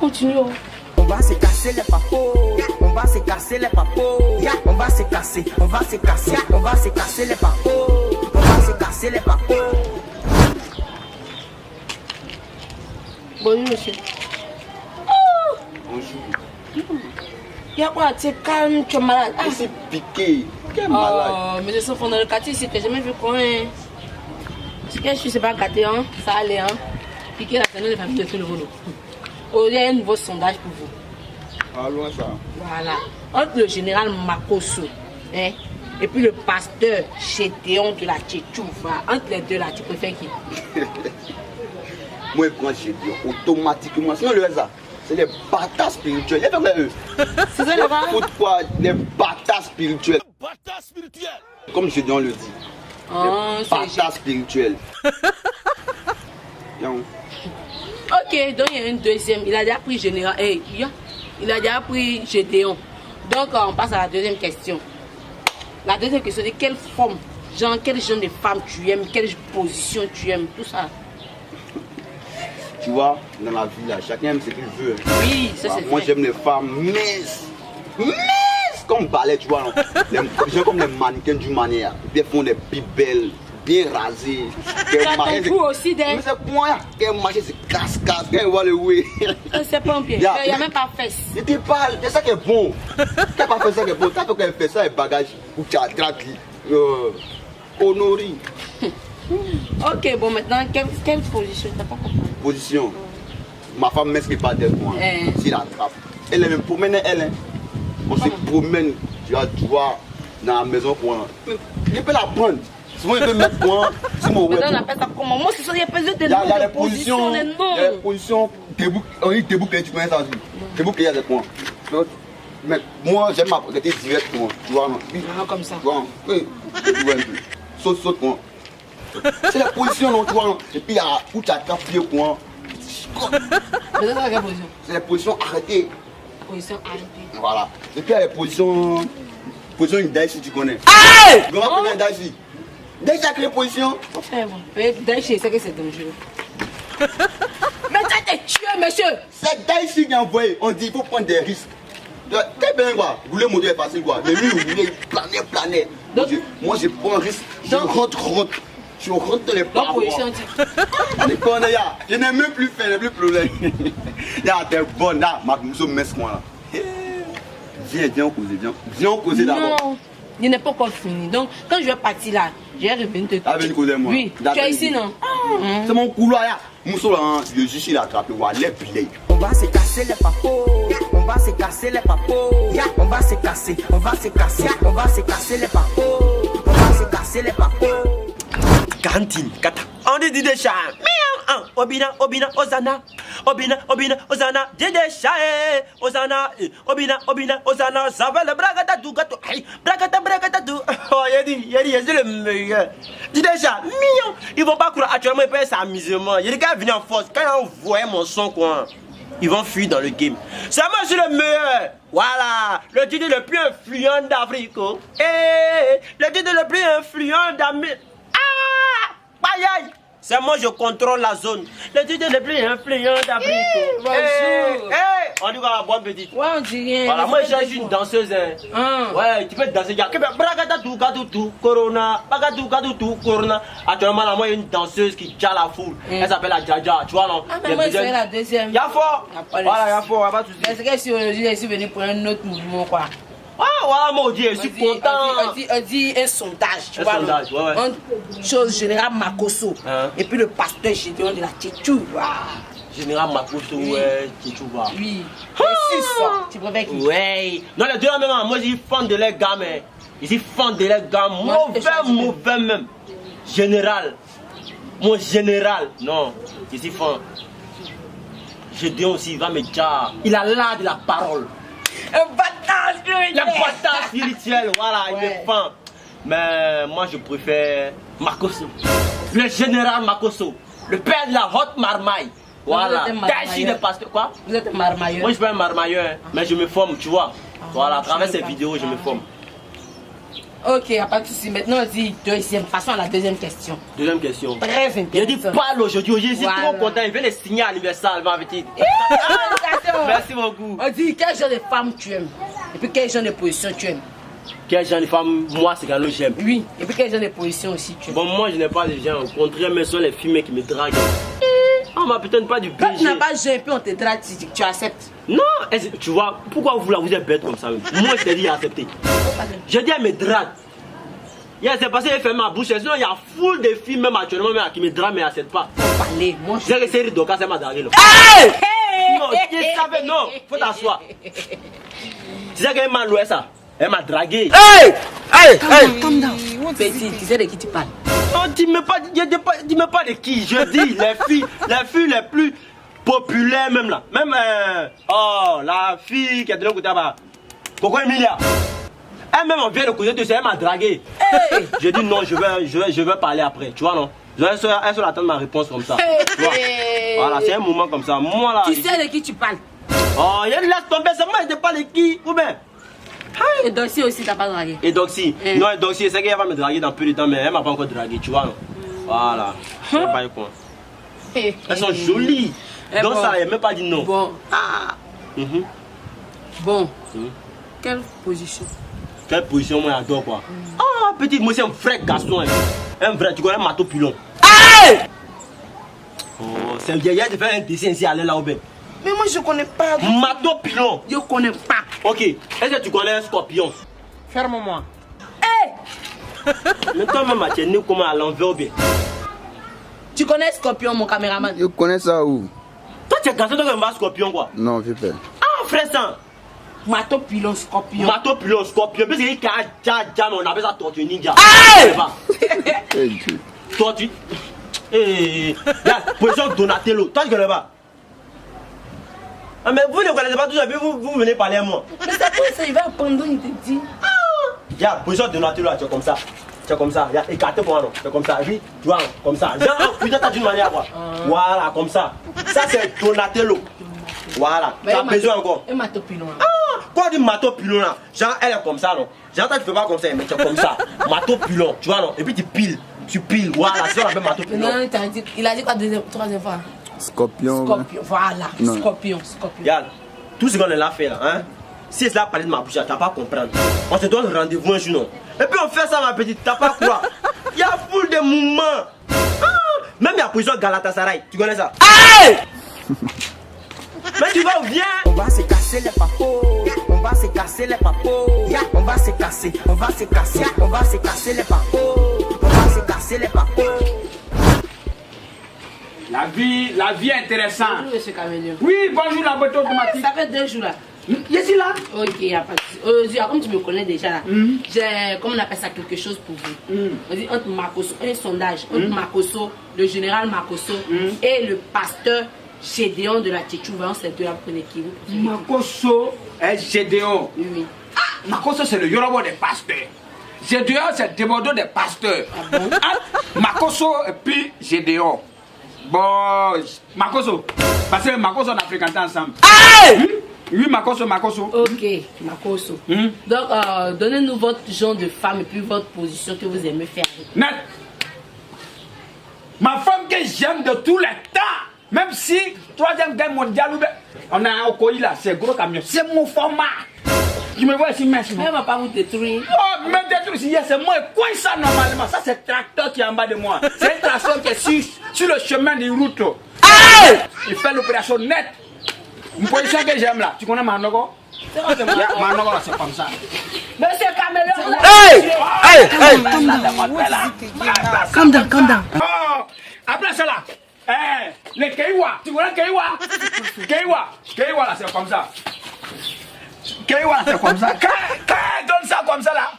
Continuons. On va se casser les papos, on va se casser les papos, on va se casser, on va se casser, on va se casser les papos, on va se casser les papos. Bonjour monsieur. Bonjour. Il y a quoi? Tu es calme, tu es malade. Ah, c'est piqué. Quel malade. Oh, mais les enfants dans le quartier ici, tu n'as jamais vu quoi, hein? C'est que je suis pas gâté, hein? Ça allait, hein? Piquer la famille de famille de tout le monde. Oh, il y a un nouveau sondage pour vous. Allons ça. Voilà. Entre le général Makosso, hein, et puis le pasteur Gédéon de la Tchétchouva, entre les deux là, tu préfères qui? Moi, je prends Gédéon automatiquement. Sinon, le reste, c'est les bâtards spirituels. Il y a eux. C'est ça, là-bas? Pourquoi les bâtards spirituels? Bâtard spirituel. Comme Gédéon le dit. Oh, les bâtards spirituels. Ok, donc il y a une deuxième. Il a déjà pris général. Il a déjà pris Gédéon. Donc on passe à la deuxième question. La deuxième question c'est quelle forme, genre quel genre de femme tu aimes, quelle position tu aimes, tout ça. Tu vois, dans la vie là, chacun aime ce qu'il veut. Oui, ça c'est moi j'aime les femmes minces. Minces comme balai, tu vois. Les gens comme les mannequins du manière. Ils font des bibelles. Bien rasé. Quand on aussi des... Mais c'est quoi? Qu'elle marche, c'est casse-casse. Qu'elle voit le oui. C'est pas un pied. Il n'y a même pas fesses. Je te parle, c'est ça qui est bon. Qu'elle pas fait ça qui est bon. Quand elle fait ça, elle bagage pour tu attrapes. Honoré. Ok, bon, maintenant, quelle position? T'as pas compris? Position. Ma femme m'inscrit pas d'elle, moi. S'il attrape. Elle me promène, elle. On se promène, tu vois, dans la maison. Je peux la prendre. Souvent, il peut mettre quoi? C'est mon web. On appelle ça comment? Moi, ce sont des positions, des noms, des positions, des noms. Il y a des positions. On dit debout, tu connais ça aussi. Debout, il y a des points. Mais moi, j'aime m'apprêter directement. Tu vois, non? Comme ça. Tu vois, oui. Saute, saute, quoi. C'est la position, non, tu vois. Et puis, il y a où tu as tapé, quoi. Mais c'est quelle position? C'est la position arrêtée. Position arrêtée. Voilà. Et puis, il y a la position. Position Daïchi, tu connais. Aïe! Comment tu Daïchi? Daïchi a créé position. Daïchi, c'est que c'est dangereux. Mais ça t'es tué, monsieur! C'est Daïchi qui a envoyé. On dit il faut prendre des risques. T'es bien quoi? Vous voulez monter est facile quoi? Mais lui, vous voulez planer. Donc, moi, je prends un risque. Je rentre. Je rentre dans les parois. Je n'ai même plus fait, je n'ai plus problème. Il y a des bonnes là. Ma mousseau messe moi là. Viens causer d'abord. Non, il n'est pas encore fini. Donc, quand je vais partir là, je vais revenir te toucher. Venir causer moi? Oui, tu es ici, non? C'est mon couloir là. Mousseau là, le juge il a attrapé. Les pilés. On va se casser les papos, on va se casser les papos, on va se casser, on va se casser, on va se casser les papos, on va se casser les papos. Cantine, kata. On dit des chats. Obina, Ozana. Obina, Ozana. Des chats. Ozana. Obina, Ozana. Ça va le bragata du gâteau. Bragata du. Oh, il a dit, c'est le meilleur. Dis des chats. Mignon. Ils vont pas courir actuellement, ils peuvent s'amuser. Il y a des gars venus en force. Quand ils voient mon son, quoi, ils vont fuir dans le game. C'est moi, je suis le meilleur. Voilà, le DJ le plus influent d'Afrique. Le DJ le plus influent d'Amérique. Aïe aïe, c'est moi je contrôle la zone. Le DJ le plus influent d'Afrique. Bonjour. On dit quoi la bonne petite? Ouais, on dit rien. Voilà, moi je suis une danseuse. Ouais, tu peux danser. Corona. Corona. Actuellement, là, moi, il y a une danseuse qui tient la foule. Elle s'appelle la Jaja. Tu vois, non? Ah, mais moi, c'est la deuxième. Yafo. Voilà, Yafo, on va pas tout dire. C'est que si aujourd'hui, je suis venu pour un autre mouvement, quoi. Ah, voilà, mon Dieu, je suis content. On dit un sondage, tu vois. Un sondage, ouais. Une chose, général Makosso. Et puis le pasteur Gédéon de la Tchétchouva. Général Makosso, ouais, Tchétchouva. Oui. Tu préfères qui? Ouais. Non, les deux en même temps, moi, je suis fan de les gars, mais. Je suis fan de les gars, mauvais même. Général. Mon général. Non, je suis fan. Gédéon aussi, il va me dire. Il a l'art de la parole. Un bâtard spirituel. Le bâtard spirituel, voilà, il est fan. Mais moi je préfère Makosso. Le général Makosso. Le père de la haute marmaille. Voilà. Daïchi de pasteur. Quoi? Vous êtes un marmailleur. Moi je suis pas un marmailleur, hein, mais je me forme, tu vois. Voilà, à travers ces vidéos, je me forme. Ok, à pas de soucis. Maintenant, on dit deuxième. Passons à la deuxième question. Deuxième question. Très intéressant. Il a dit parle aujourd'hui. Je suis trop content. Il vient de signer à l'anniversaire. Il va avec. Merci beaucoup. On dit quel genre de femme tu aimes. Et puis quel genre de position tu aimes. Quel genre de femme, moi, c'est quand j'aime. Oui, et puis quel genre de position aussi tu aimes. Bon, moi, je n'ai pas de gens. Au contraire, mais ce sont les filles qui me draguent. On m'a peut-être pas du Quand BG. tu n'as pas jeune, puis on te drague, tu acceptes. Non, tu vois, pourquoi vous êtes bête comme ça même? Moi, je t'ai dit accepter. Je dis elle me drague. C'est parce qu'elle fait ma bouche. Sinon, il y a full de filles, même actuellement, même, qui me draguent, mais n'acceptent pas. Parlez, moi je. J'ai essayé de docker, ça m'a dragué. Non, tu savais, non, faut t'asseoir. Tu sais qu'elle m'a loué ça. Elle m'a dragué. Calm down. Petit, tu sais de qui tu parles. Non, dis-moi pas de qui. Je dis les filles les plus populaires même là. Même, la fille qui est de l'autre côté là-bas. Coco Emilia. Elle-même, on vient de côté de ça, elle m'a dragué. Hey. Je dis non, je vais parler après. Tu vois, non? Elle se attend ma réponse comme ça. Tu vois? Voilà, c'est un moment comme ça. Moi là. Tu sais de qui tu parles. Oh, il laisse tomber, c'est moi, je ne sais pas de qui. Ou bien. Et Doxy aussi, t'as pas dragué. Et Doxy. Non, Doxy, c'est qu'elle va me draguer dans peu de temps, mais elle m'a pas encore dragué, tu vois, non? Voilà. C'est pas quoi. Elles sont jolies. Donc ça, elle m'a même pas dit non. Bon. Bon. Mhm. Quelle position? Quelle position moi j'adore quoi? Ah, petit, moi c'est un vrai garçon. Un vrai, tu connais Mato Pilon. Oh, c'est un vieillard de faire un dessin ici à l'aile là-haut. Mais moi je connais pas. Mato Pilon. Je connais pas. Ok, est-ce que tu connais un scorpion? Ferme-moi. Hey! Mais toi-même, tu es né comment à l'envers bien? Tu connais Scorpion, mon caméraman? Je connais ça où? Toi, tu es garçon, toi, tu es un scorpion quoi? Non, je fais. Ah, frère, ça! Mato Pilon, Scorpion. Mato Pilon, scorpion. Parce qu'il y a on appelle ça tortue ninja. Tortue. Eh, position Donatello. Toi, tu connais pas? Ah, mais vous ne connaissez pas tout ça, vous venez parler à moi. Mais ça peut ça, il va apprendre, il te dit. Position Donatello, tu es comme ça. Tu es comme ça. Écarté pour moi, non. Tu es comme ça. Et puis, tu vois, comme ça. Putain, t'as d'une manière quoi. Voilà, comme ça. Ça, c'est Donatello. Voilà. Tu as besoin encore. Et Mato Pilon. Quoi du Mato Pilon là? Genre, elle est comme ça, non? Genre, toi, tu fais pas comme ça, mais tu es comme ça. Mato Pilon, tu vois, non? Et puis, tu piles. Voilà, c'est ce qu'on appelle Mato Pilon. Non, il a dit quoi troisième fois? Scorpion. Scorpion, voilà. Non. Scorpion. Regarde, tout ce qu'on a fait là, hein? Si cela parle de ma bouche, tu vas pas comprendre. On se donne rendez-vous un jour, non? Et puis on fait ça, ma petite, t'as pas quoi? Il y a full de mouvements. Même il y a position Galatasaray, tu connais ça? Mais tu vas, viens! On va se casser les papos. On va se casser les papos. On va se casser. On va se casser. On va se casser les papos. On va se casser les papos. La vie est intéressante. Bonjour, monsieur Caméléon. Oui, bonjour la beauté automatique. Ça fait 2 jours là. Je suis là. Ok, il n'y a pas de souci. Comme tu me connais déjà là, j'ai, comment on appelle ça, quelque chose pour vous. On dit entre Makosso, un sondage, entre Makosso, le général Makosso et le pasteur Gédéon de la Tchétchou. Voyons ces deux là, vous prenez qui vous? Makosso et Gédéon. Oui. Makosso c'est le Yoruba des pasteurs. Gédéon c'est le Débordeaux des pasteurs. Ah bon? Makosso et puis Gédéon. Bon, Makosso. Parce que Makosso on a fréquenté ensemble. Oui, Makosso. Ok, Makosso. Donc, donnez-nous votre genre de femme et puis votre position que vous aimez faire. Net. Ma femme que j'aime de tous les temps. Même si, 3e guerre mondiale, on a un Okoï là, c'est gros camion. C'est mon format. Tu me vois ici maintenant. Mais elle ne va pas vous détruire. Oh, me détruire, c'est moi. Quoi ça normalement? Ça, c'est le tracteur qui est en bas de moi. C'est un tracteur qui est sur le chemin de route. Il fait l'opération nette. Une position que j'aime là. Tu connais Manogo? Manogo là, c'est comme ça. Monsieur Caméléon, Calm down. Oh, après ça là. Le Keiwa, tu connais Keiwa? Keiwa là, c'est comme ça. Keiwa là, c'est comme ça. Quand elle donne ça comme ça là,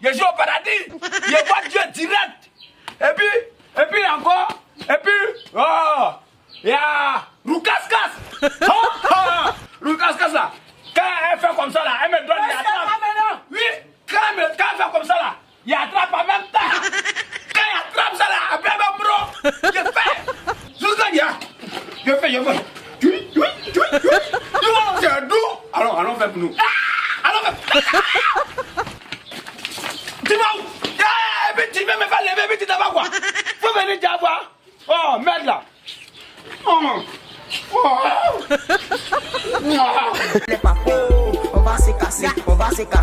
je suis au paradis. Je vois Dieu direct. Et puis encore. Et puis, il y a Roukaskas. Roukaskas là. Quand elle fait comme ça là, elle me donne, il attrape. Oui, quand elle fait comme ça là, il attrape en même temps. Quand il attrape ça là, après même bro, je fais. Je fais. C'est doux. Allons faire pour nous. Allons faire. Tu vas où? Tu veux me faire lever, mais tu t'en vas quoi? Faut venir t'en voir. Oh, merde là. Oh. Les papos, on va se casser, on va se casser.